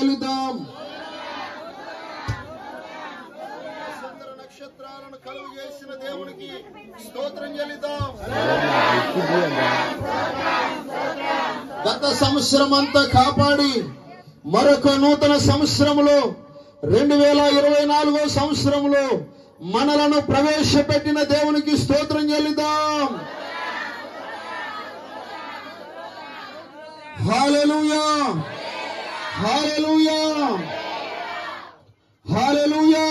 చెల్లిద్దాం. నక్షత్రాలను కలుగు చేసిన దేవునికి స్తోత్రం చెల్లిద్దాం. గత సంవత్సరం అంతా కాపాడి మరొక నూతన సంవత్సరంలో 2024 సంవత్సరంలో మనలను ప్రవేశపెట్టిన దేవునికి స్తోత్రం చెల్లిద్దాం. హల్లెలూయా, హల్లెలూయా, హల్లెలూయా.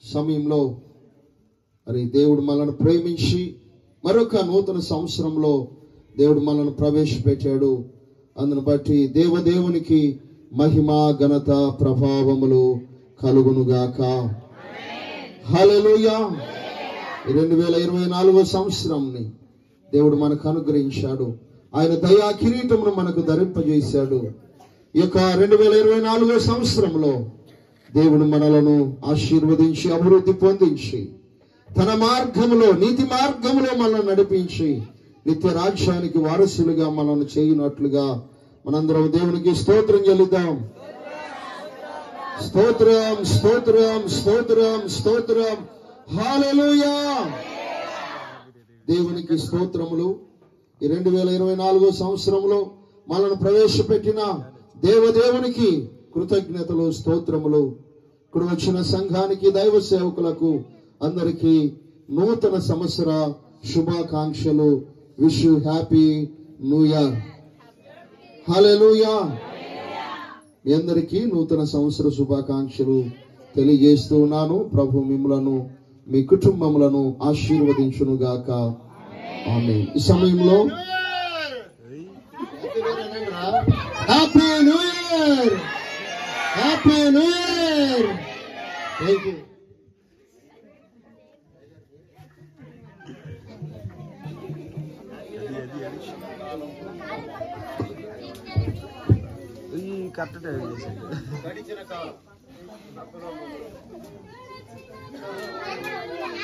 సమయంలో మరి దేవుడు మనల్ని ప్రేమించి మరొక నూతన సంవత్సరంలో దేవుడు మనల్ని ప్రవేశపెట్టాడు. అందును బట్టి దేవునికి మహిమ ఘనత ప్రభావములు కలుగునుగాక. హల్లెలూయా. 2024 సంవత్సరంని దేవుడు మనకు అనుగ్రహించాడు. ఆయన దయా కిరీటమును మనకు ధరింపజేశాడు. ఈ యొక్క 2024 సంవత్సరంలో దేవుడు మనలను ఆశీర్వదించి అభివృద్ధి పొందించి తన మార్గములో నీతి మార్గములో మనల్ని నడిపించి నిత్య రాజ్యానికి వారసులుగా మనల్ని చేయనట్లుగా మనందరం దేవునికి స్తోత్రం చెల్లిద్దాం. స్తోత్రం, స్తోత్రం, స్తోత్రం, స్తోత్రం. హల్లెలూయా. దేవునికి స్తోత్రములు. ఈ 2024 సంవత్సరంలో మనల్ని ప్రవేశపెట్టిన దేవునికి కృతజ్ఞతలు, స్తోత్రములు. ఇక్కడ వచ్చిన సంఘానికి, దైవ సేవకులకు అందరికీ నూతన సంవత్సర శుభాకాంక్షలు. Wish you happy new year. Hallelujah. మీ అందరికీ నూతన సంవత్సర శుభాకాంక్షలు తెలియజేస్తూ ఉన్నాను. ప్రభు మిమ్మలను మీ కుటుంబములను ఆశీర్వదించునుగాక. ఆమేన్. ఈ సమయంలో happy new year, happy new year. Thank you. Correct time చేసింది. గడిచిన కాలం